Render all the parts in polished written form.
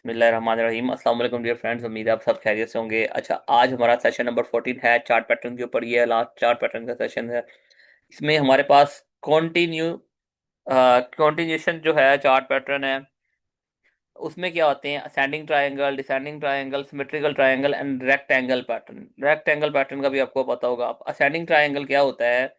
बिस्मिल्लाहिर्रहमानिर्रहीम। अस्सलाम वालेकुम डियर फ्रेंड्स, उम्मीद है आप सब खैरियत से होंगे। अच्छा, आज हमारा सेशन नंबर 14 है चार्ट पैटर्न के ऊपर। ये लास्ट चार्ट पैटर्न का सेशन है। इसमें हमारे पास कंटिन्यूशन जो है चार्ट पैटर्न है, उसमें क्या होते हैं ascending triangle, descending triangle, symmetrical triangle and rectangle pattern. Rectangle pattern का भी आपको पता होगा। असेंडिंग ट्रायंगल क्या होता है,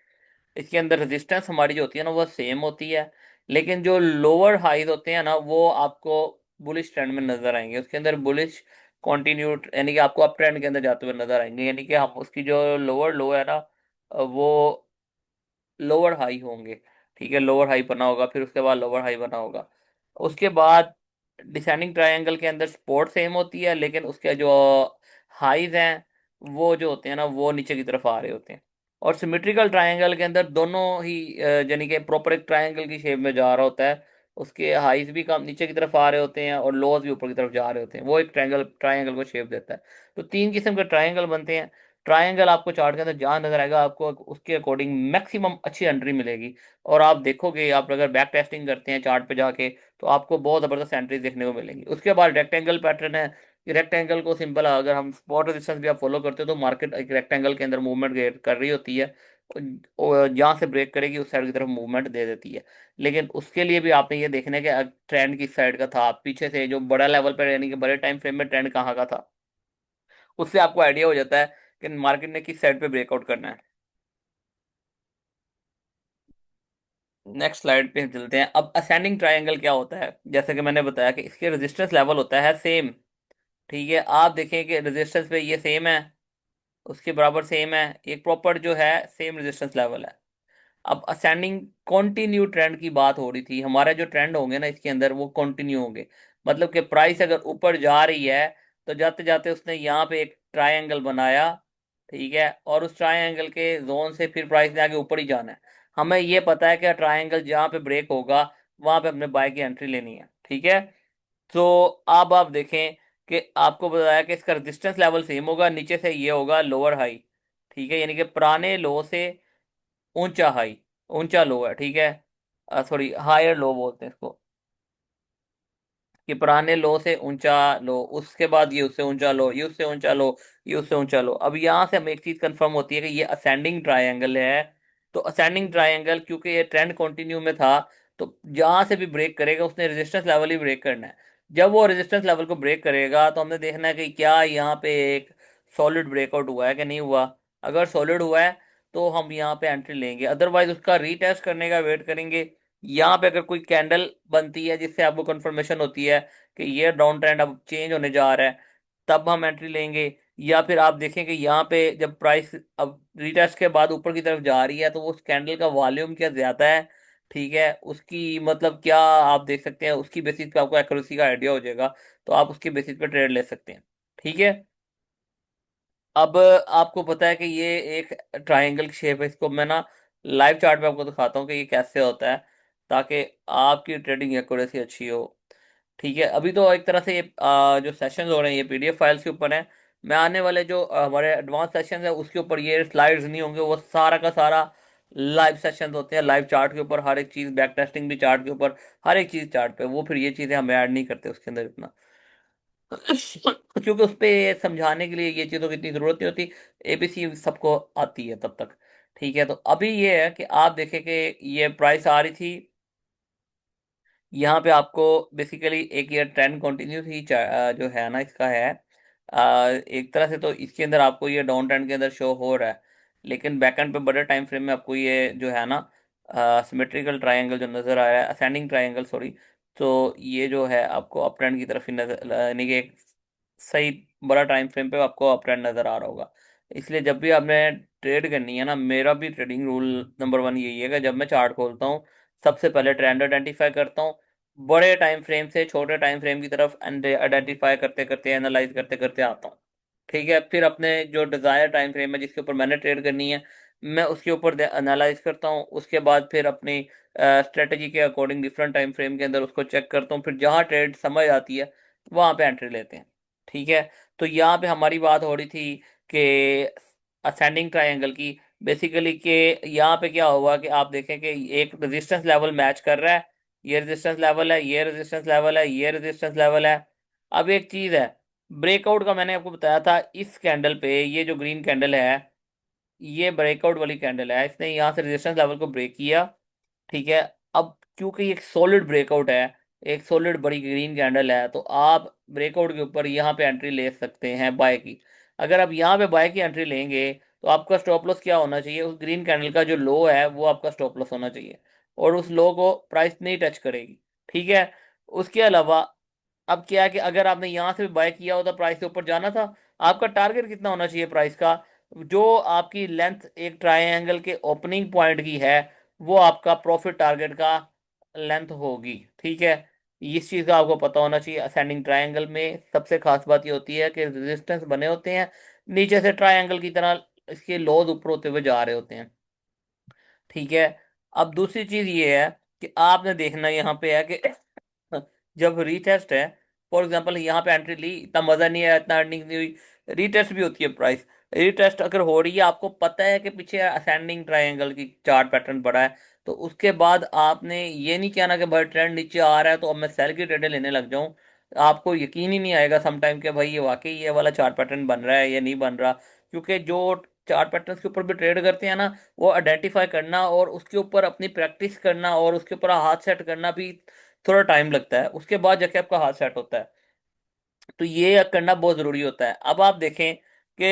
इसके अंदर रेजिस्टेंस हमारी जो होती है ना वो सेम होती है, लेकिन जो लोअर हाइज होते हैं ना वो आपको बुलिश ट्रेंड में नजर आएंगे। उसके अंदर बुलिश कंटिन्यू यानी कि आपको अप ट्रेंड के अंदर जाते हुए नजर आएंगे, यानी कि हम उसकी जो लोअर लो है ना वो लोअर हाई होंगे। ठीक है, लोअर हाई बना होगा, फिर उसके बाद लोअर हाई बना होगा। उसके बाद डिसेंडिंग ट्रायंगल के अंदर सपोर्ट सेम होती है, लेकिन उसके जो हाईज हैं वो जो होते हैं ना वो नीचे की तरफ आ रहे होते हैं। और सिमेट्रिकल ट्रायंगल के अंदर दोनों ही यानी कि प्रॉपर एक ट्रायंगल की शेप में जा रहा होता है। उसके हाईज भी कम नीचे की तरफ आ रहे होते हैं और लोज भी ऊपर की तरफ जा रहे होते हैं। वो एक ट्रायंगल ट्रायंगल को शेप देता है। तो तीन किस्म के ट्रायंगल बनते हैं। ट्रायंगल आपको चार्ट के अंदर जहां नजर आएगा आपको उसके अकॉर्डिंग मैक्सिमम अच्छी एंट्री मिलेगी। और आप देखोगे, आप अगर बैक टेस्टिंग करते हैं चार्ट पे जाके, तो आपको बहुत जबरदस्त एंट्रीज देखने को मिलेंगी। उसके बाद रेक्टेंगल पैटर्न है। रेक्टेंगल को सिंपल अगर हम स्पॉट रेजिस्टेंस भी आप फॉलो करते हो तो मार्केट एक रेक्टेंगल के अंदर मूवमेंट कर रही होती है, और जहाँ से ब्रेक करेगी उस साइड की तरफ मूवमेंट दे देती है। लेकिन उसके लिए भी आपने ये देखना है कि ट्रेंड किस साइड का था, पीछे से जो बड़ा लेवल पर यानी कि बड़े टाइम फ्रेम में ट्रेंड कहाँ का था, उससे आपको आइडिया हो जाता है कि मार्केट ने किस साइड पे ब्रेकआउट करना है। नेक्स्ट स्लाइड पे हम चलते हैं। अब असेंडिंग ट्रायंगल क्या होता है, जैसे कि मैंने बताया कि इसके रेजिस्टेंस लेवल होता है सेम। ठीक है, आप देखें कि रेजिस्टेंस पे ये सेम है, उसके बराबर सेम है, एक प्रॉपर जो है सेम रेजिस्टेंस लेवल है। अब असेंडिंग कंटिन्यू ट्रेंड की बात हो रही थी। हमारे जो ट्रेंड होंगे ना इसके अंदर वो कंटिन्यू होंगे, मतलब कि प्राइस अगर ऊपर जा रही है तो जाते जाते उसने यहाँ पे एक ट्रायंगल बनाया। ठीक है, और उस ट्रायंगल के जोन से फिर प्राइस ने आगे ऊपर ही जाना है। हमें ये पता है कि ट्रायंगल जहाँ पे ब्रेक होगा वहां पे अपने बाय की एंट्री लेनी है। ठीक है, तो अब आप देखें कि आपको बताया कि इसका रेजिस्टेंस लेवल सेम होगा, नीचे से ये होगा लोअर हाई। ठीक है, यानी कि पुराने लो से ऊंचा हाई, ऊंचा लो है। ठीक है, सॉरी हायर लो बोलते हैं इसको, कि पुराने लो से ऊंचा लो, उसके बाद ये उससे ऊंचा लो, ये उससे ऊंचा लो, ये उससे ऊंचा लो। अब यहाँ से हमें एक चीज कंफर्म होती है कि ये असेंडिंग ट्रायंगल है। तो असेंडिंग ट्रायंगल क्योंकि ये ट्रेंड कंटिन्यू में था, तो जहां से भी ब्रेक करेगा उसने रेजिस्टेंस लेवल ही ब्रेक करना है। जब वो रेजिस्टेंस लेवल को ब्रेक करेगा तो हमने देखना है कि क्या यहाँ पे एक सॉलिड ब्रेकआउट हुआ है कि नहीं हुआ। अगर सॉलिड हुआ है तो हम यहाँ पे एंट्री लेंगे, अदरवाइज उसका रीटेस्ट करने का वेट करेंगे। यहाँ पे अगर कोई कैंडल बनती है जिससे आपको कंफर्मेशन होती है कि ये डाउन ट्रेंड अब चेंज होने जा रहा है, तब हम एंट्री लेंगे। या फिर आप देखें कि यहाँ पे जब प्राइस अब रिटेस्ट के बाद ऊपर की तरफ जा रही है तो वो उस कैंडल का वॉल्यूम क्या ज्यादा है, ठीक है, उसकी मतलब क्या आप देख सकते हैं, उसकी बेसिस पे आपको एक्यूरेसी का आइडिया हो जाएगा। तो आप उसके बेसिस पे ट्रेड ले सकते हैं। ठीक है, अब आपको पता है कि ये एक ट्रायंगल की शेप है। इसको मैं ना लाइव चार्ट पे आपको दिखाता हूँ कि ये कैसे होता है, ताकि आपकी ट्रेडिंग एक्यूरेसी अच्छी हो। ठीक है, अभी तो एक तरह से ये जो सेशंस हो रहे हैं ये पीडीएफ फाइल्स के ऊपर है। मैं आने वाले जो हमारे एडवांस सेशंस है उसके ऊपर ये स्लाइड्स नहीं होंगे, वो सारा का सारा लाइव सेशंस होते हैं, लाइव चार्ट के ऊपर हर एक चीज़, बैक टेस्टिंग भी चार्ट के ऊपर, हर एक चीज़ चार्ट पे। वो फिर ये चीज़ें हम ऐड नहीं करते उसके अंदर इतना क्योंकि उस पे समझाने के लिए ये चीज़ों की इतनी ज़रूरत नहीं होती। एबीसी सबको आती है तब तक। ठीक है, तो अभी ये है कि आप देखें कि ये प्राइस आ रही थी, यहाँ पे आपको बेसिकली एक ये ट्रेंड कंटिन्यू ही जो है ना इसका है। एक तरह से तो इसके अंदर आपको ये डाउन ट्रेंड के अंदर शो हो रहा है, लेकिन बैकएंड पे बड़े टाइम फ्रेम में आपको ये जो है ना सिमेट्रिकल ट्रायंगल जो नज़र आ रहा है, असेंडिंग ट्रायंगल सॉरी, तो ये जो है आपको अप ट्रेंड की तरफ ही नजर, यानी कि एक सही बड़ा टाइम फ्रेम पे आपको अप ट्रेंड नज़र आ रहा होगा। इसलिए जब भी आपने ट्रेड करनी है ना, मेरा भी ट्रेडिंग रूल नंबर वन यही है कि जब मैं चार्ट खोलता हूँ सबसे पहले ट्रेंड आइडेंटिफाई करता हूँ, बड़े टाइम फ्रेम से छोटे टाइम फ्रेम की तरफ आइडेंटिफाई करते करते एनालाइज करते करते आता हूँ। ठीक है, फिर अपने जो डिजायर टाइम फ्रेम है जिसके ऊपर मैंने ट्रेड करनी है, मैं उसके ऊपर एनालाइज करता हूँ। उसके बाद फिर अपनी स्ट्रेटजी के अकॉर्डिंग डिफरेंट टाइम फ्रेम के अंदर उसको चेक करता हूँ, फिर जहाँ ट्रेड समझ आती है वहां पे एंट्री लेते हैं। ठीक है, तो यहाँ पे हमारी बात हो रही थी कि असेंडिंग ट्रायंगल की, बेसिकली कि यहाँ पे क्या हुआ कि आप देखें कि एक रेजिस्टेंस लेवल मैच कर रहा है, ये रेजिस्टेंस लेवल है, ये रेजिस्टेंस लेवल है, ये रेजिस्टेंस लेवल है। अब एक चीज है, ब्रेकआउट का मैंने आपको बताया था, इस कैंडल पे ये जो ग्रीन कैंडल है, ये ब्रेकआउट वाली कैंडल है, इसने यहाँ से रेजिस्टेंस लेवल को ब्रेक किया। ठीक है। अब क्योंकि एक सॉलिड ब्रेकआउट है, एक सॉलिड बड़ी ग्रीन कैंडल है, तो आप ब्रेकआउट के ऊपर यहाँ पे एंट्री ले सकते हैं बाय की। अगर आप यहाँ पे बाय की एंट्री लेंगे तो आपका स्टॉप लॉस क्या होना चाहिए, उस ग्रीन कैंडल का जो लो है वो आपका स्टॉप लॉस होना चाहिए, और उस लो को प्राइस नहीं टच करेगी। ठीक है। उसके अलावा अब क्या है कि अगर आपने यहां से भी बाय किया होता, प्राइस के ऊपर जाना था, आपका टारगेट कितना होना चाहिए प्राइस का, जो आपकी लेंथ एक ट्रायंगल के ओपनिंग पॉइंट की है, वो आपका प्रॉफिट टारगेट का लेंथ होगी। ठीक है। इस चीज का आपको पता होना चाहिए। असेंडिंग ट्रायंगल में सबसे खास बात ये होती है कि रेजिस्टेंस बने होते हैं नीचे से ट्रायंगल की तरह, इसके लोज ऊपर होते हुए जा रहे होते हैं। ठीक है। अब दूसरी चीज ये है कि आपने देखना यहाँ पे है कि जब रीटेस्ट है, फॉर एग्जांपल यहाँ पे एंट्री ली, इतना मजा नहीं आया, इतना अर्निंग नहीं हुई, रीटेस्ट भी होती है प्राइस। रीटेस्ट अगर हो रही है, आपको पता है कि पीछे असेंडिंग ट्रायंगल की चार्ट पैटर्न पड़ा है, तो उसके बाद आपने ये नहीं कहना कि भाई ट्रेंड नीचे आ रहा है तो अब मैं सेल की ट्रेडें लेने लग जाऊं। आपको यकीन ही नहीं आएगा समटाइम कि भाई ये वाकई ये वाला चार्ट पैटर्न बन रहा है या नहीं बन रहा, क्योंकि जो चार्ट पैटर्न्स के ऊपर भी ट्रेड करते हैं ना, वो आइडेंटिफाई करना और उसके ऊपर अपनी प्रैक्टिस करना और उसके ऊपर हाथ सेट करना भी थोड़ा टाइम लगता है, उसके बाद जाके आपका हाथ सेट होता है। तो ये करना बहुत जरूरी होता है। अब आप देखें कि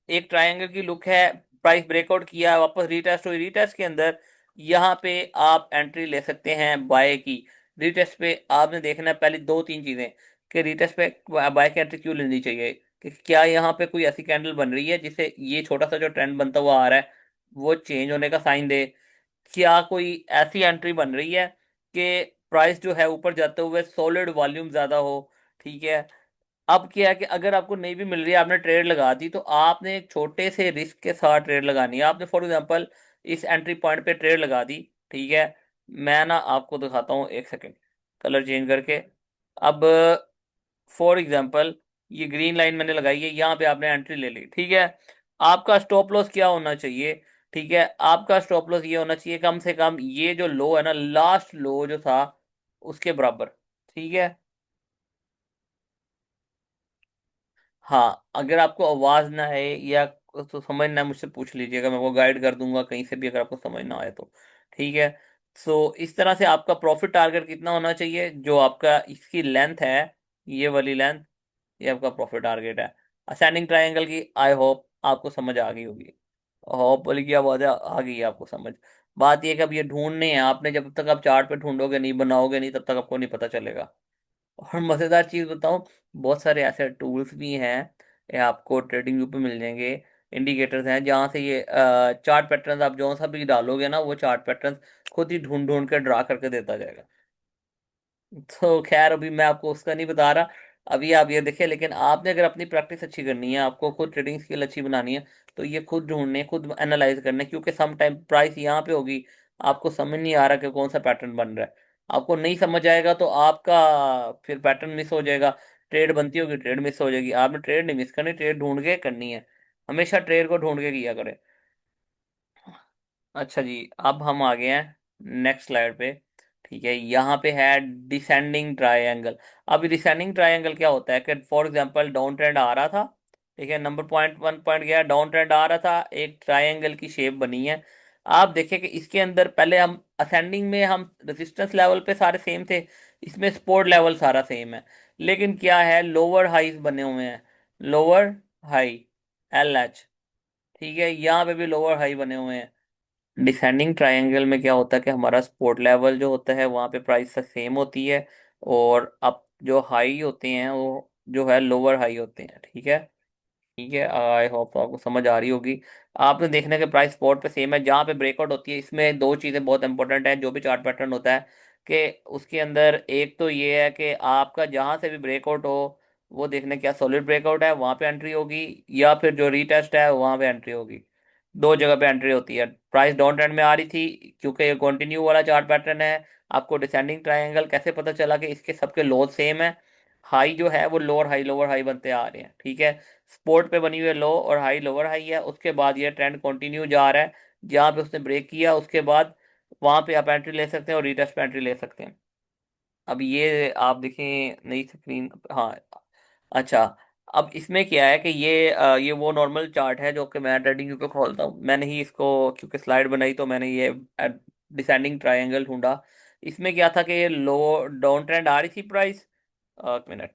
एक ट्रायंगल की लुक है, प्राइस ब्रेकआउट किया, वापस रीटेस्ट हुई, रीटेस्ट के अंदर यहाँ पे आप एंट्री ले सकते हैं बाय की। रीटेस्ट पे आपने देखना है पहले दो तीन चीजें, कि रीटेस्ट पे बाय की एंट्री क्यों लेनी चाहिए, कि क्या यहाँ पे कोई ऐसी कैंडल बन रही है जिससे ये छोटा सा जो ट्रेंड बनता हुआ आ रहा है वो चेंज होने का साइन दे, क्या कोई ऐसी एंट्री बन रही है कि प्राइस जो है ऊपर जाते हुए सॉलिड वॉल्यूम ज्यादा हो। ठीक है। अब क्या है कि अगर आपको नहीं भी मिल रही है, आपने ट्रेड लगा दी, तो आपने एक छोटे से रिस्क के साथ ट्रेड लगानी है। आपने फॉर एग्जांपल इस एंट्री पॉइंट पे ट्रेड लगा दी। ठीक है। मैं ना आपको दिखाता हूँ, एक सेकेंड, कलर चेंज करके। अब फॉर एग्जांपल ये ग्रीन लाइन मैंने लगाई है, यहाँ पे आपने एंट्री ले ली। ठीक है। आपका स्टॉप लॉस क्या होना चाहिए, ठीक है, आपका स्टॉप लॉस ये होना चाहिए कम से कम ये जो लो है ना, लास्ट लो जो था उसके बराबर। ठीक है। हाँ, अगर आपको आवाज ना है या तो समझ ना आए, मुझसे पूछ लीजिएगा, मैं आपको गाइड कर दूंगा कहीं से भी अगर आपको समझ ना आए तो। ठीक है। सो इस तरह से आपका प्रॉफिट टारगेट कितना होना चाहिए, जो आपका इसकी लेंथ है, ये वाली लेंथ, ये आपका प्रॉफिट टारगेट है असेंडिंग ट्रायंगल की। आई होप आपको समझ आ गई होगी। होप बोली की आवाज आ गई है आपको समझ। बात ये है कि अब ये ढूंढने हैं आपने, जब तक आप चार्ट पे ढूंढोगे नहीं, बनाओगे नहीं, तब तक आपको नहीं पता चलेगा। और मजेदार चीज बताऊं, बहुत सारे ऐसे टूल्स भी हैं, ये आपको ट्रेडिंग व्यू पे मिल जाएंगे, इंडिकेटर्स हैं जहाँ से ये चार्ट पैटर्न आप जो सा भी डालोगे ना, वो चार्ट पैटर्न खुद ही ढूंढ ढूंढ कर ड्रा करके देता जाएगा। तो खैर अभी मैं आपको उसका नहीं बता रहा, अभी आप ये देखिए। लेकिन आपने अगर अपनी प्रैक्टिस अच्छी करनी है, आपको खुद ट्रेडिंग स्किल अच्छी बनानी है, तो ये खुद ढूंढने, खुद एनालाइज करने, क्योंकि सम टाइम प्राइस यहाँ पे होगी, आपको समझ नहीं आ रहा कि कौन सा पैटर्न बन रहा है, आपको नहीं समझ आएगा तो आपका फिर पैटर्न मिस हो जाएगा। ट्रेड बनती होगी, ट्रेड मिस हो जाएगी। आपने ट्रेड नहीं मिस करनी, ट्रेड ढूंढ के करनी है, हमेशा ट्रेड को ढूंढ के किया करें। अच्छा जी, अब हम आ गए हैं नेक्स्ट स्लाइड पे। ठीक है। यहाँ पे है डिसेंडिंग ट्रायंगल। अब डिसेंडिंग ट्रायंगल क्या होता है कि फॉर एग्जांपल डाउन ट्रेंड आ रहा था, ठीक है, नंबर पॉइंट वन पॉइंट गया, डाउन ट्रेंड आ रहा था, एक ट्रायंगल की शेप बनी है। आप देखिए कि इसके अंदर पहले हम असेंडिंग में हम रेजिस्टेंस लेवल पे सारे सेम थे, इसमें सपोर्ट लेवल सारा सेम है, लेकिन क्या है, लोअर हाईज बने हुए हैं, लोअर हाई, एल एच। ठीक है। यहाँ पे भी लोअर हाई बने हुए हैं। डिसेंडिंग ट्रायंगल में क्या होता है कि हमारा सपोर्ट लेवल जो होता है वहाँ पे प्राइस सेम होती है, और अब जो हाई होते हैं वो जो है लोअर हाई होते हैं। ठीक है। ठीक है। आई होप आपको समझ आ रही होगी। आपने देखना है कि प्राइस स्पॉट पे सेम है, जहाँ पे ब्रेकआउट होती है, इसमें दो चीज़ें बहुत इंपॉर्टेंट है जो भी चार्ट पैटर्न होता है, कि उसके अंदर एक तो ये है कि आपका जहाँ से भी ब्रेकआउट हो, वो देखना क्या सॉलिड ब्रेकआउट है वहाँ पे एंट्री होगी, या फिर जो रीटेस्ट है वहाँ पे एंट्री होगी। दो जगह पे एंट्री होती है। प्राइस डाउन ट्रेंड में आ रही थी, क्योंकि ये कंटिन्यू वाला चार्ट पैटर्न है। आपको डिसेंडिंग ट्रायंगल कैसे पता चला कि इसके सबके लो सेम है, हाई जो है वो लोअर हाई बनते आ रहे हैं। ठीक है। स्पोर्ट पे बनी हुई लो और हाई, लोअर हाई है, उसके बाद ये ट्रेंड कंटिन्यू जा रहा है, जहाँ पे उसने ब्रेक किया उसके बाद वहां पे आप एंट्री ले सकते हैं और रिटेस्ट पे एंट्री ले सकते हैं। अब ये आप देखें नई स्क्रीन। हाँ। अच्छा। अब इसमें क्या है कि ये वो नॉर्मल चार्ट है जो कि मैं ट्रेडिंग व्यू पे खोलता हूँ। मैंने ही इसको क्योंकि स्लाइड बनाई तो मैंने ये डिसेंडिंग ट्रायंगल ढूंढा। इसमें क्या था कि ये लो डाउन ट्रेंड आ रही थी प्राइस। एक मिनट।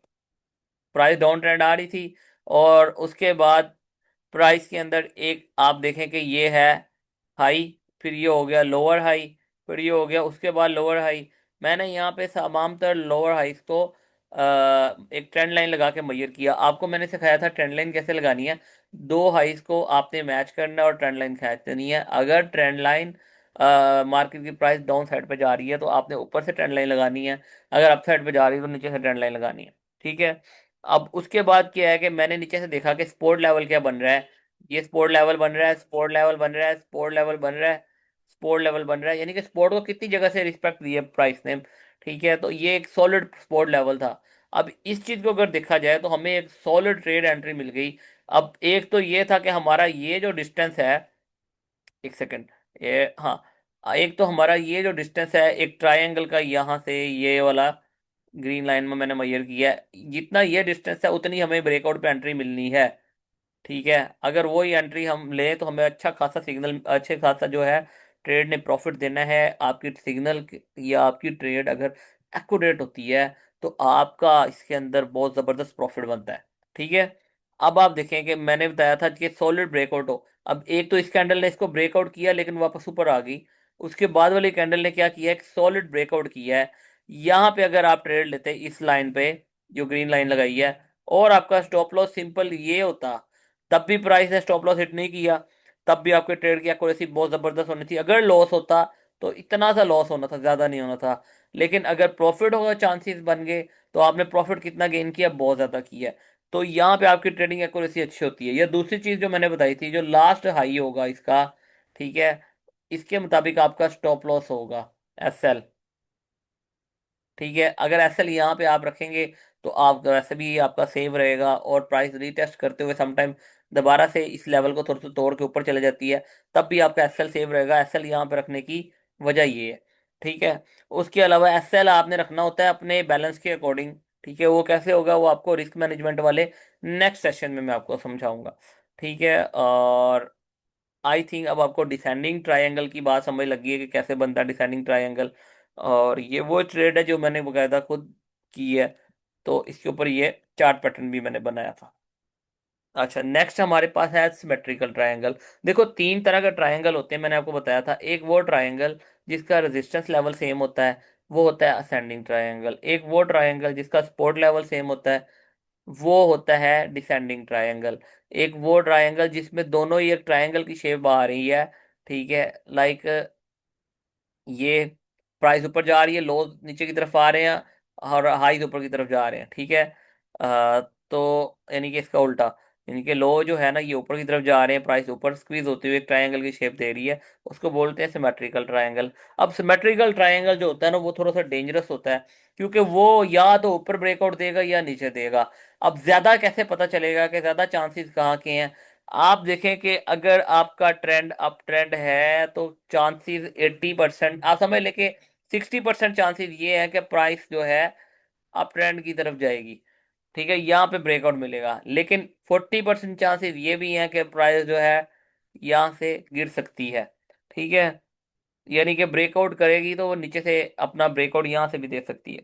प्राइस डाउन ट्रेंड आ रही थी। और उसके बाद प्राइस के अंदर एक आप देखें कि ये है हाई, फिर ये हो गया लोअर हाई, फिर ये हो गया उसके बाद लोअर हाई। मैंने यहाँ पे तमामतर लोअर हाइस को एक ट्रेंड लाइन लगा के मेजर किया। आपको मैंने सिखाया था ट्रेंड लाइन कैसे लगानी है। दो हाइस को आपने मैच करना है और ट्रेंड लाइन खींच देनी है। अगर ट्रेंड लाइन मार्केट की प्राइस डाउन साइड पे जा रही है तो आपने ऊपर से ट्रेंड लाइन लगानी है। अगर अप साइड पे जा रही है तो नीचे से ट्रेंड लाइन लगानी है। ठीक है। अब उसके बाद क्या है कि मैंने नीचे से देखा कि सपोर्ट लेवल क्या बन रहा है। ये सपोर्ट लेवल बन रहा है, सपोर्ट लेवल बन रहा है, सपोर्ट लेवल बन रहा है, सपोर्ट लेवल बन रहा है, यानी कि सपोर्ट को कितनी जगह से रिस्पेक्ट दी है प्राइस ने। ठीक है। तो ये एक सॉलिड सपोर्ट लेवल था। अब इस चीज को अगर देखा जाए तो हमें एक सॉलिड ट्रेड एंट्री मिल गई। अब एक तो ये था कि हमारा ये जो डिस्टेंस है, एक सेकंड, ये हाँ, एक तो हमारा ये जो डिस्टेंस है एक ट्रायंगल का, यहाँ से ये वाला ग्रीन लाइन में मैंने मेजर किया है, जितना ये डिस्टेंस है उतनी हमें ब्रेकआउट पे एंट्री मिलनी है। ठीक है। अगर वही एंट्री हम लें तो हमें अच्छा खासा सिग्नल, अच्छे खासा जो है ट्रेड ने प्रॉफिट देना है। आपकी सिग्नल या आपकी ट्रेड अगर एक्यूरेट होती है तो आपका इसके अंदर बहुत जबरदस्त प्रॉफिट बनता है। ठीक है। अब आप देखें कि मैंने बताया था कि सॉलिड ब्रेकआउट हो। अब एक तो इस कैंडल ने इसको ब्रेकआउट किया लेकिन वापस ऊपर आ गई। उसके बाद वाली कैंडल ने क्या किया, एक सॉलिड ब्रेकआउट किया है। यहाँ पे अगर आप ट्रेड लेते इस लाइन पे जो ग्रीन लाइन लगाई है, और आपका स्टॉप लॉस सिंपल ये होता, तब भी प्राइस ने स्टॉप लॉस हिट नहीं किया, तब भी आपके ट्रेड की एक्यूरेसी बहुत जबरदस्त होनी थी। अगर लॉस होता तो इतना सा लॉस होना था, ज्यादा नहीं होना था। लेकिन अगर प्रॉफिट होगा, चांसेस बन गए, तो आपने प्रॉफिट कितना गेन किया, बहुत ज्यादा किया। तो यहाँ पे आपकी ट्रेडिंग एक्यूरेसी अच्छी होती है। यह दूसरी चीज जो मैंने बताई थी, जो लास्ट हाई होगा इसका, ठीक है, इसके मुताबिक आपका स्टॉप लॉस होगा SL। ठीक है। अगर एसएल यहाँ पे आप रखेंगे तो आप वैसे भी आपका सेव रहेगा, और प्राइस रीटेस्ट करते हुए समटाइम दोबारा से इस लेवल को थोड़ा सा तोड़ के ऊपर चले जाती है, तब भी आपका एसएल सेव रहेगा। एसएल यहाँ पे रखने की वजह ये है। ठीक है। उसके अलावा एसएल आपने रखना होता है अपने बैलेंस के अकॉर्डिंग। ठीक है। वो कैसे होगा, वो आपको रिस्क मैनेजमेंट वाले नेक्स्ट सेशन में मैं आपको समझाऊंगा। ठीक है। और आई थिंक अब आपको डिसेंडिंग ट्रायंगल की बात समझ लगी है कि कैसे बनता है डिसेंडिंग ट्रायंगल। और ये वो ट्रेड है जो मैंने बकायदा खुद की है। तो इसके ऊपर ये चार्ट पैटर्न भी मैंने बनाया था। अच्छा, नेक्स्ट हमारे पास है सिमेट्रिकल ट्रायंगल। देखो तीन तरह का ट्रायंगल होते हैं, मैंने आपको बताया था। एक वो ट्रायंगल जिसका रेजिस्टेंस लेवल सेम होता है, वो होता है असेंडिंग ट्रायंगल। एक वो ट्रायंगल जिसका सपोर्ट लेवल सेम होता है, वो होता है डिसेंडिंग ट्रायंगल। एक वो ट्रायंगल जिसमें दोनों ही एक ट्रायंगल की शेप आ रही है। ठीक है। लाइक ये प्राइस ऊपर जा रही है, लो नीचे की तरफ आ रहे हैं, और हाइज ऊपर की तरफ जा रहे हैं। ठीक है। तो यानी कि इसका उल्टा, यानी कि लो जो है ना ये ऊपर की तरफ जा रहे हैं, प्राइस ऊपर स्क्वीज होती हुई एक ट्रायंगल की शेप दे रही है, उसको बोलते हैं सिमेट्रिकल ट्रायंगल। अब सिमेट्रिकल ट्रायंगल जो होता है ना वो थोड़ा सा डेंजरस होता है, क्योंकि वो या तो ऊपर ब्रेकआउट देगा या नीचे देगा। अब ज्यादा कैसे पता चलेगा कि ज्यादा चांसेस कहाँ के हैं। आप देखें कि अगर आपका ट्रेंड अप ट्रेंड है तो चांसेस 80%, आप समझ लेके 60% चांसेस ये है कि प्राइस जो है अप ट्रेंड की तरफ जाएगी। ठीक है, यहाँ पे ब्रेकआउट मिलेगा। लेकिन 40% चांसेस ये भी हैं कि प्राइस जो है यहाँ से गिर सकती है। ठीक है। यानी कि ब्रेकआउट करेगी तो वो नीचे से अपना ब्रेकआउट यहाँ से भी दे सकती है।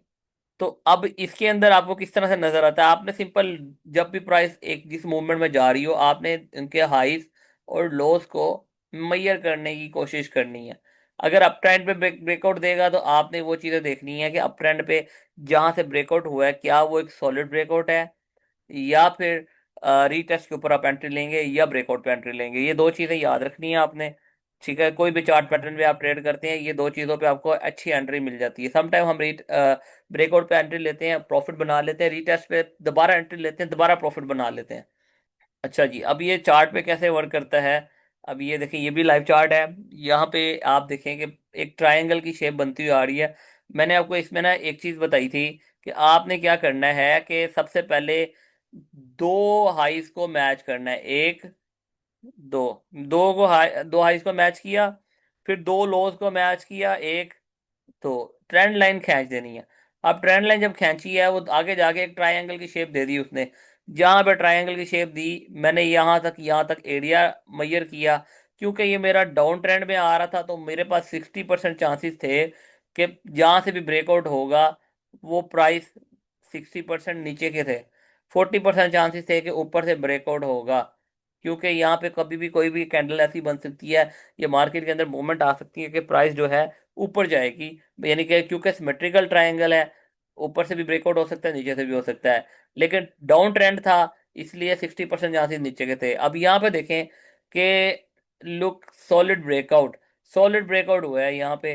तो अब इसके अंदर आपको किस तरह से नजर आता है, आपने सिंपल जब भी प्राइस एक जिस मूवमेंट में जा रही हो, आपने इनके हाइस और लोस को मैयर करने की कोशिश करनी है। अगर अप ट्रेंड पे ब्रेकआउट देगा तो आपने वो चीजें देखनी है कि अप ट्रेंड पे जहां से ब्रेकआउट हुआ है क्या वो एक सॉलिड ब्रेकआउट है, या फिर रीटेस्ट के ऊपर आप एंट्री लेंगे या ब्रेकआउट पे एंट्री लेंगे। ये दो चीजें याद रखनी है आपने। ठीक है। कोई भी चार्ट पैटर्न पे आप ट्रेड करते हैं, ये दो चीजों पे आपको अच्छी एंट्री मिल जाती है। समटाइम हम ब्रेकआउट पे एंट्री लेते हैं, प्रॉफिट बना लेते हैं, रीटेस्ट पे दोबारा एंट्री लेते हैं, दोबारा प्रॉफिट बना लेते हैं। अच्छा जी, अब ये चार्ट पे कैसे वर्क करता है। अब ये देखें, ये भी लाइव चार्ट है। यहाँ पे आप देखें कि एक ट्रायंगल की शेप बनती हुई आ रही है। मैंने आपको इसमें ना एक चीज बताई थी कि आपने क्या करना है कि सबसे पहले दो हाइस को मैच करना है। एक, दो, दो हाइस को मैच किया, फिर दो लोज को मैच किया, एक, तो ट्रेंड लाइन खींच देनी है। अब ट्रेंड लाइन जब खींची है, वो आगे जाके एक ट्रायंगल की शेप दे दी उसने। जहां पे ट्रायंगल की शेप दी, मैंने यहाँ तक एरिया मेजर किया। क्योंकि ये मेरा डाउन ट्रेंड में आ रहा था, तो मेरे पास 60% चांसेस थे कि जहां से भी ब्रेकआउट होगा, वो प्राइस 60% नीचे के थे। 40% चांसेस थे कि ऊपर से ब्रेकआउट होगा। क्योंकि यहाँ पे कभी भी कोई भी कैंडल ऐसी बन सकती है, ये मार्केट के अंदर मूवमेंट आ सकती है कि प्राइस जो है ऊपर जाएगी। यानी कि क्योंकि सिमेट्रिकल ट्रायंगल है, ऊपर से भी ब्रेकआउट हो सकता है, नीचे से भी हो सकता है। लेकिन डाउन ट्रेंड था, इसलिए 60% चांसेस नीचे के थे। अब यहाँ पे देखें कि लुक सॉलिड ब्रेकआउट हुआ है यहाँ पे।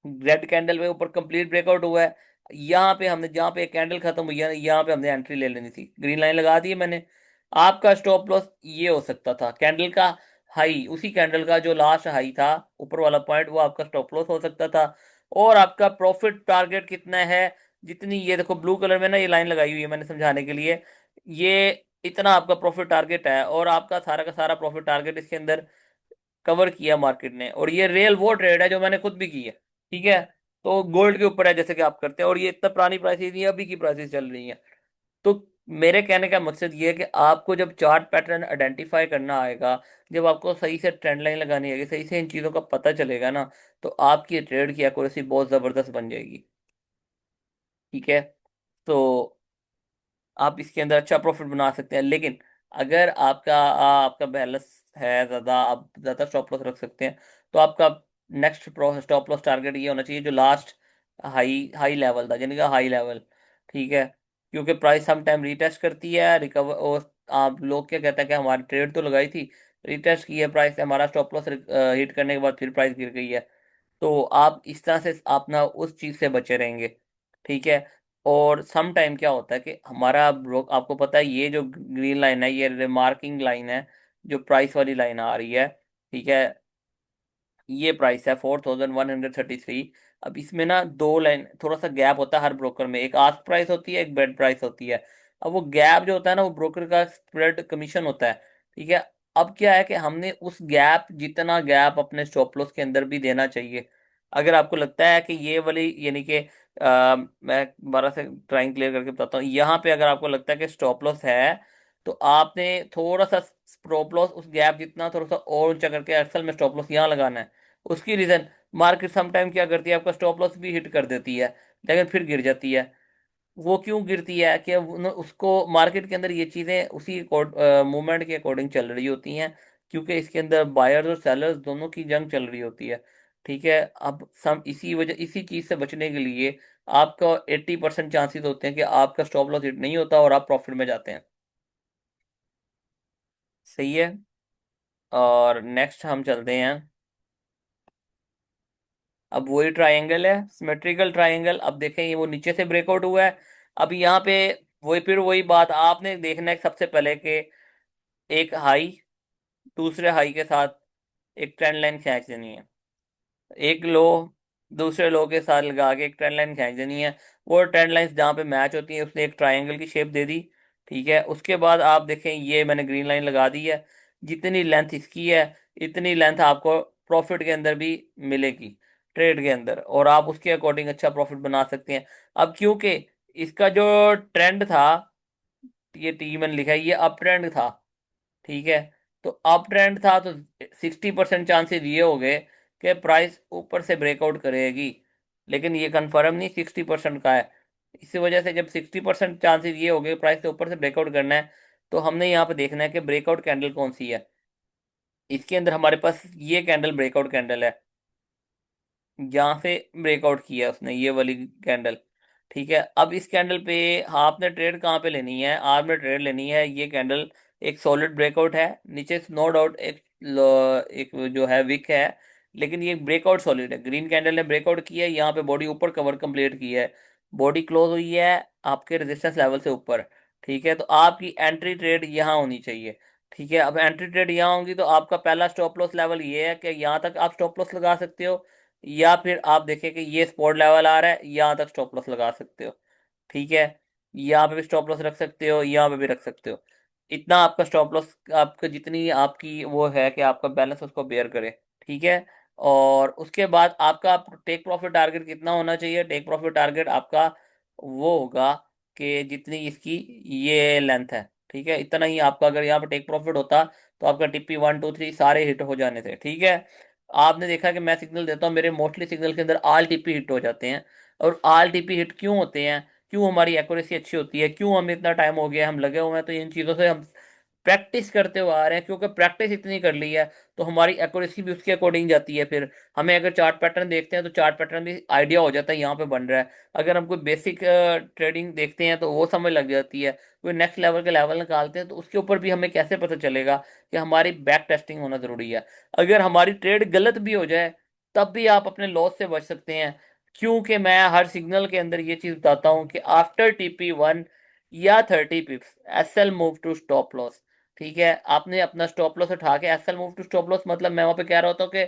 रेड कैंडल में ऊपर कंप्लीट ब्रेकआउट हुआ है। यहाँ पे हमने, जहाँ पे कैंडल खत्म हुई है, यहाँ पे हमने एंट्री ले लेनी थी। ग्रीन लाइन लगा दी है मैंने। आपका स्टॉप लॉस ये हो सकता था, कैंडल का हाई, उसी कैंडल का जो लास्ट हाई था, ऊपर वाला पॉइंट, वो आपका स्टॉप लॉस हो सकता था। और आपका प्रॉफिट टारगेट कितना है, जितनी ये देखो ब्लू कलर में ना ये लाइन लगाई हुई है मैंने समझाने के लिए, ये इतना आपका प्रॉफिट टारगेट है। और आपका सारा का सारा प्रॉफिट टारगेट इसके अंदर कवर किया मार्केट ने। और ये रियल वो ट्रेड है जो मैंने खुद भी की है। ठीक है। तो गोल्ड के ऊपर है जैसे कि आप करते हैं, और ये इतना पुरानी प्राइसेस नहीं है, अभी की प्राइसेस चल रही हैं। तो मेरे कहने का मकसद ये है कि आपको जब चार्ट पैटर्न आइडेंटिफाई करना आएगा, जब आपको सही से ट्रेंड लाइन लगानी आएगी, सही से इन चीज़ों का पता चलेगा ना, तो आपकी ट्रेड की एक्यूरेसी बहुत ज़बरदस्त बन जाएगी। ठीक है। तो आप इसके अंदर अच्छा प्रॉफिट बना सकते हैं। लेकिन अगर आपका बैलेंस है ज़्यादा, आप ज़्यादा स्टॉप लॉस रख सकते हैं, तो आपका नेक्स्ट स्टॉप लॉस टारगेट ये होना चाहिए जो लास्ट हाई हाई लेवल था, यानी कि हाई लेवल। ठीक है। क्योंकि प्राइस सम टाइम रीटेस्ट करती है, रिकवर, और आप लोग क्या कहते हैं कि हमारी ट्रेड तो लगाई थी, रीटेस्ट की है प्राइस, हमारा स्टॉप लॉस हिट करने के बाद फिर प्राइस गिर गई है। तो आप इस तरह से अपना उस चीज़ से बचे रहेंगे। ठीक है। और सम टाइम क्या होता है कि हमारा ब्रोक, आपको पता है ये जो ग्रीन लाइन है, ये रिमार्किंग लाइन है, जो प्राइस वाली लाइन आ रही है। ठीक है। ये प्राइस है 4133। अब इसमें ना दो लाइन, थोड़ा सा गैप होता है हर ब्रोकर में, एक आस्क प्राइस होती है, एक बेड प्राइस होती है। अब वो गैप जो होता है ना, वो ब्रोकर का स्प्रेड कमीशन होता है। ठीक है। अब क्या है कि हमने उस गैप, जितना गैप अपने स्टॉप लॉस के अंदर भी देना चाहिए। अगर आपको लगता है कि ये वाली, यानी कि मैं दोबारा से ट्राइंग क्लियर करके बताता हूँ, यहाँ पे अगर आपको लगता है कि स्टॉप लॉस है, तो आपने थोड़ा सा स्टॉप लॉस उस गैप जितना थोड़ा सा और ऊंचा करके असल में स्टॉप लॉस यहाँ लगाना है। उसकी रीजन, मार्केट समटाइम क्या करती है, आपका स्टॉप लॉस भी हिट कर देती है, लेकिन फिर गिर जाती है। वो क्यों गिरती है कि उसको मार्केट के अंदर ये चीजें उसी मूवमेंट के अकॉर्डिंग चल रही होती हैं। क्योंकि इसके अंदर बायर्स और सेलर्स दोनों की जंग चल रही होती है। ठीक है। अब सम इसी वजह, इसी चीज से बचने के लिए आपका 80% चांसेस होते हैं कि आपका स्टॉप लॉस हिट नहीं होता और आप प्रॉफिट में जाते हैं। सही है। और नेक्स्ट हम चलते हैं। अब वही ट्रायंगल है, सिमेट्रिकल ट्रायंगल। अब देखें ये वो नीचे से ब्रेकआउट हुआ है। अब यहाँ पे वही, फिर वही बात आपने देखना है सबसे पहले कि एक हाई, दूसरे हाई के साथ एक ट्रेंड लाइन खींच देनी है। एक लो, दूसरे लो के साथ लगा के एक ट्रेंड लाइन खींच देनी है। वो ट्रेंड लाइंस जहाँ पे मैच होती है, उसने एक ट्रायंगल की शेप दे दी। ठीक है। उसके बाद आप देखें, ये मैंने ग्रीन लाइन लगा दी है। जितनी लेंथ इसकी है, इतनी लेंथ आपको प्रॉफिट के अंदर भी मिलेगी, ट्रेड के अंदर, और आप उसके अकॉर्डिंग अच्छा प्रॉफिट बना सकते हैं। अब क्योंकि इसका जो ट्रेंड था, ये टी मैंने लिखा है, ये अप ट्रेंड था। ठीक है। तो अप ट्रेंड था, तो 60% चांसेस ये हो गए कि प्राइस ऊपर से ब्रेकआउट करेगी। लेकिन ये कंफर्म नहीं 60% का है। इसी वजह से जब 60% चांसेस ये हो गए प्राइस से ऊपर से ब्रेकआउट करना है, तो हमने यहाँ पे देखना है कि ब्रेकआउट कैंडल कौन सी है। इसके अंदर हमारे पास ये कैंडल ब्रेकआउट कैंडल है, जहां से ब्रेकआउट किया उसने, ये वाली कैंडल। ठीक है। अब इस कैंडल पे आपने ट्रेड कहाँ पे लेनी है, आपने ट्रेड लेनी है ये कैंडल, एक सॉलिड ब्रेकआउट है नीचे, नो डाउट एक जो है विक है, लेकिन ये ब्रेकआउट सॉलिड है। ग्रीन कैंडल ने ब्रेकआउट किया है, यहाँ पे बॉडी ऊपर कवर कंप्लीट की है, बॉडी क्लोज हुई है आपके रेजिस्टेंस लेवल से ऊपर। ठीक है। तो आपकी एंट्री ट्रेड यहाँ होनी चाहिए। ठीक है। अब एंट्री ट्रेड यहाँ होंगी, तो आपका पहला स्टॉप लॉस लेवल ये है कि यहाँ तक आप स्टॉप लॉस लगा सकते हो, या फिर आप देखें कि ये स्पॉट लेवल आ रहा है, यहाँ तक स्टॉप लॉस लगा सकते हो। ठीक है। यहाँ पे भी स्टॉप लॉस रख सकते हो, यहाँ पे भी रख सकते हो। इतना आपका स्टॉप लॉस, आपका जितनी आपकी वो है कि आपका बैलेंस उसको बेयर करे। ठीक है। और उसके बाद आपका टेक प्रॉफिट टारगेट कितना होना चाहिए? टेक प्रॉफिट टारगेट आपका वो होगा कि जितनी इसकी ये लेंथ है, ठीक है, इतना ही आपका अगर यहाँ पर टेक प्रॉफिट होता तो आपका टीपी 1 2 3 सारे हिट हो जाने थे, ठीक है। आपने देखा कि मैं सिग्नल देता हूँ, मेरे मोस्टली सिग्नल के अंदर आल टीपी हिट हो जाते हैं। और आल टीपी हिट क्यों होते हैं? क्यों हमारी एक्यूरेसी अच्छी होती है? क्यों हम इतना टाइम हो गया हम लगे हुए हैं? तो इन चीज़ों से हम प्रैक्टिस करते हुए आ रहे हैं, क्योंकि प्रैक्टिस इतनी कर ली है तो हमारी एक्यूरेसी भी उसके अकॉर्डिंग जाती है। फिर हमें अगर चार्ट पैटर्न देखते हैं तो चार्ट पैटर्न भी आइडिया हो जाता है यहाँ पे बन रहा है। अगर हम कोई बेसिक ट्रेडिंग देखते हैं तो वो समझ लग जाती है। कोई नेक्स्ट लेवल के लेवल निकालते हैं तो उसके ऊपर भी हमें कैसे पता चलेगा कि हमारी बैक टेस्टिंग होना जरूरी है। अगर हमारी ट्रेड गलत भी हो जाए तब भी आप अपने लॉस से बच सकते हैं, क्योंकि मैं हर सिग्नल के अंदर ये चीज बताता हूँ कि आफ्टर टीपी 1 या 30 pips SL move to stop loss. ठीक है, आपने अपना स्टॉप लॉस उठा के SL move to stop loss, मतलब मैं वहां पे कह रहा होता हूँ कि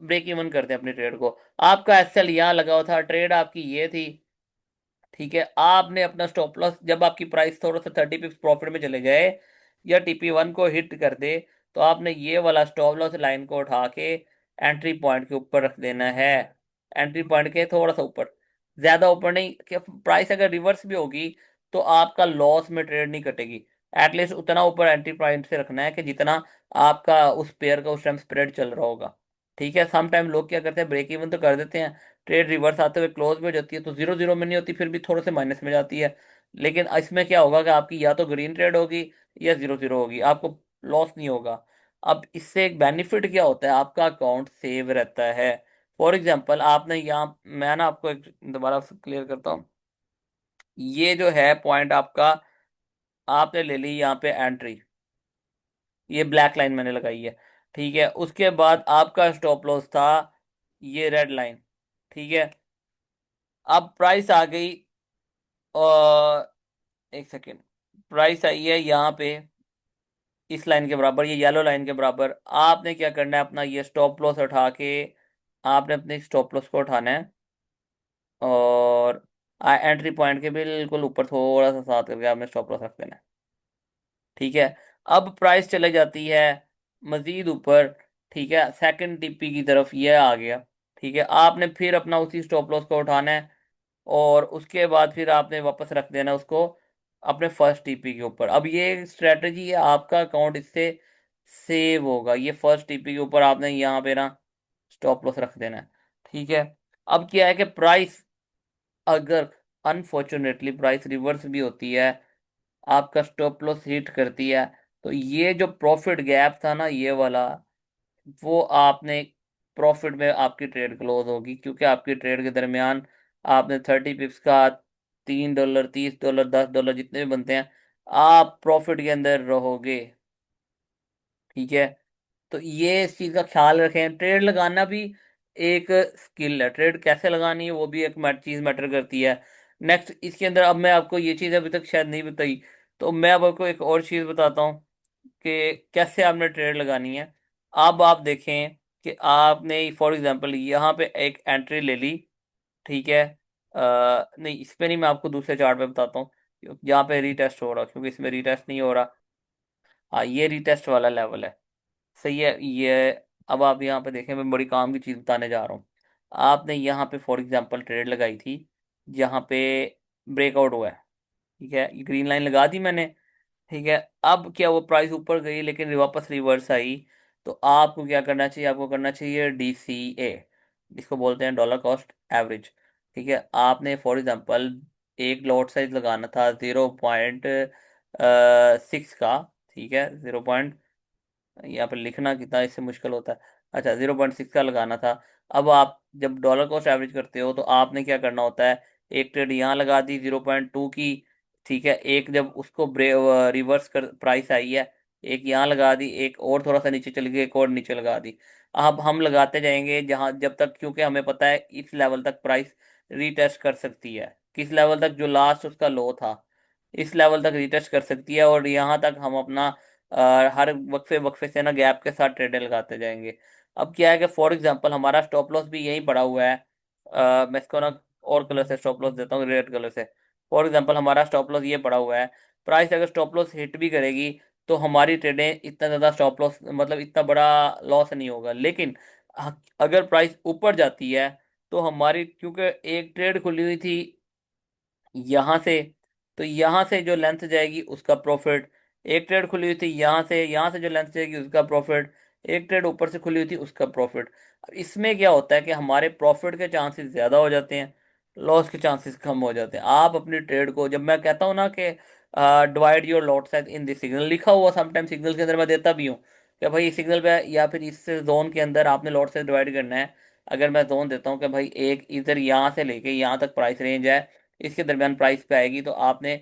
ब्रेक इवन करते हैं अपनी ट्रेड को। आपका एसएल यहाँ लगा हुआ था, ट्रेड आपकी ये थी, ठीक है, आपने अपना स्टॉप लॉस जब आपकी प्राइस थोड़ा सा 30 पिप्स प्रॉफिट में चले जाए या टीपी 1 को हिट कर दे, तो आपने ये वाला स्टॉप लॉस लाइन को उठा के एंट्री पॉइंट के ऊपर रख देना है। एंट्री पॉइंट के थोड़ा सा ऊपर, ज्यादा ऊपर नहीं, कि प्राइस अगर रिवर्स भी होगी तो आपका लॉस में ट्रेड नहीं कटेगी। एटलीस्ट उतना ऊपर एंट्री पॉइंट से रखना है कि जितना आपका उस पेयर का उस टाइम स्प्रेड चल रहा होगा। ठीक है, सम टाइम लोग क्या करते हैं, ब्रेक इवन तो कर देते हैं, ट्रेड रिवर्स आते हुए क्लोज भी हो जाती है तो जीरो जीरो में नहीं होती, फिर भी थोड़े से माइनस में जाती है। लेकिन इसमें क्या होगा कि आपकी या तो ग्रीन ट्रेड होगी या जीरो जीरो होगी, आपको लॉस नहीं होगा। अब इससे एक बेनिफिट क्या होता है, आपका अकाउंट सेव रहता है। फॉर एग्जांपल आपने यहाँ, मैं ना आपको एक दोबारा क्लियर करता हूँ, ये जो है पॉइंट आपका, आपने ले ली यहाँ पे एंट्री, ये ब्लैक लाइन मैंने लगाई है, ठीक है। उसके बाद आपका स्टॉप लॉस था ये रेड लाइन, ठीक है। अब प्राइस आ गई और एक सेकेंड, प्राइस आई है यहाँ पे इस लाइन के बराबर, ये येलो लाइन के बराबर। आपने क्या करना है, अपना ये स्टॉप लॉस उठा के आपने अपने स्टॉप लॉस को उठाना है और एंट्री पॉइंट के बिल्कुल ऊपर थोड़ा सा साथ करके आपने स्टॉप लॉस रख देना है, ठीक है। अब प्राइस चले जाती है मजीद ऊपर, ठीक है, सेकंड टीपी की तरफ ये आ गया, ठीक है। आपने फिर अपना उसी स्टॉप लॉस को उठाना है और उसके बाद फिर आपने वापस रख देना उसको अपने फर्स्ट टीपी के ऊपर। अब ये स्ट्रेटजी है, आपका अकाउंट इससे सेव होगा। ये फर्स्ट टीपी के ऊपर आपने यहाँ पे ना स्टॉप लॉस रख देना है, ठीक है। अब क्या है कि प्राइस अगर अनफॉर्चुनेटली प्राइस रिवर्स भी होती है, आपका स्टॉप लॉस हिट करती है, तो ये जो प्रॉफिट गैप था ना ये वाला, वो आपने प्रॉफिट में आपकी ट्रेड क्लोज होगी, क्योंकि आपकी ट्रेड के दरमियान आपने 30 पिप्स का $3 $30 $10 जितने भी बनते हैं आप प्रॉफिट के अंदर रहोगे, ठीक है। तो ये इस चीज का ख्याल रखें। ट्रेड लगाना भी एक स्किल है, ट्रेड कैसे लगानी है वो भी एक चीज मैटर करती है। नेक्स्ट इसके अंदर, अब मैं आपको ये चीज अभी तक शायद नहीं बताई, तो मैं अब आपको एक और चीज बताता हूँ कि कैसे आपने ट्रेड लगानी है। अब आप देखें कि आपने फॉर एग्जांपल यहाँ पे एक एंट्री ले ली, ठीक है। नहीं, इस पे नहीं, मैं आपको दूसरे चार्ट पे बताता हूँ जहाँ पे रीटेस्ट हो रहा, क्योंकि इसमें रीटेस्ट नहीं हो रहा। हाँ, ये रीटेस्ट वाला लेवल है, सही है ये। अब आप यहाँ पे देखें, मैं बड़ी काम की चीज़ बताने जा रहा हूँ। आपने यहाँ पे फॉर एग्जांपल ट्रेड लगाई थी, यहाँ पे ब्रेकआउट हुआ है, ठीक है, ये ग्रीन लाइन लगा दी मैंने, ठीक है। अब क्या, वो प्राइस ऊपर गई लेकिन वापस रिवर्स आई, तो आपको क्या करना चाहिए, आपको करना चाहिए DCA, इसको बोलते हैं डॉलर कॉस्ट एवरेज, ठीक है। आपने फॉर एग्जांपल एक लॉट साइज लगाना था 0.6 का, ठीक है, 0. यहाँ पर लिखना कितना इससे मुश्किल होता है, अच्छा 0.6 का लगाना था। अब आप जब डॉलर कॉस्ट एवरेज करते हो तो आपने क्या करना होता है, एक ट्रेड यहाँ लगा दी 0.2 की, ठीक है, एक जब उसको रिवर्स कर प्राइस आई है, एक यहाँ लगा दी, एक और थोड़ा सा नीचे चली गई, एक और नीचे लगा दी। अब हम लगाते जाएंगे जहां जब तक, क्योंकि हमें पता है इस लेवल तक प्राइस रीटेस्ट कर सकती है, किस लेवल तक, जो लास्ट उसका लो था, इस लेवल तक रीटेस्ट कर सकती है। और यहाँ तक हम अपना हर वक्फे वक्फे से ना गैप के साथ ट्रेडें लगाते जाएंगे। अब क्या है कि फॉर एग्जांपल हमारा स्टॉप लॉस भी यहीं पड़ा हुआ है, मैं इसको ना और कलर से स्टॉप लॉस देता हूँ, रेड कलर से। फॉर एग्जांपल हमारा स्टॉप लॉस ये पड़ा हुआ है, प्राइस अगर स्टॉप लॉस हिट भी करेगी तो हमारी ट्रेडें इतना ज़्यादा स्टॉप लॉस, मतलब इतना बड़ा लॉस नहीं होगा। लेकिन अगर प्राइस ऊपर जाती है तो हमारी, क्योंकि एक ट्रेड खुली हुई थी यहाँ से, तो यहाँ से जो लेंथ जाएगी उसका प्रॉफिट। एक ट्रेड खुली हुई थी यहाँ से जो लेंथ जाएगी उसका प्रॉफिट। एक ट्रेड ऊपर से खुली हुई थी उसका प्रॉफिट। अब इसमें क्या होता है कि हमारे प्रॉफिट के चांसेस ज्यादा हो जाते हैं, लॉस के चांसेस कम हो जाते हैं। आप अपनी ट्रेड को, जब मैं कहता हूँ ना कि divide your lot size in this signal, लिखा हुआ समटाइम सिग्नल के अंदर मैं देता भी हूँ कि भाई सिग्नल पे या फिर इस जोन के अंदर आपने लॉट साइज डिवाइड करना है। अगर मैं जोन देता हूँ कि भाई एक इधर यहाँ से लेके यहाँ तक प्राइस रेंज है, इसके दरमियान प्राइस पे आएगी, तो आपने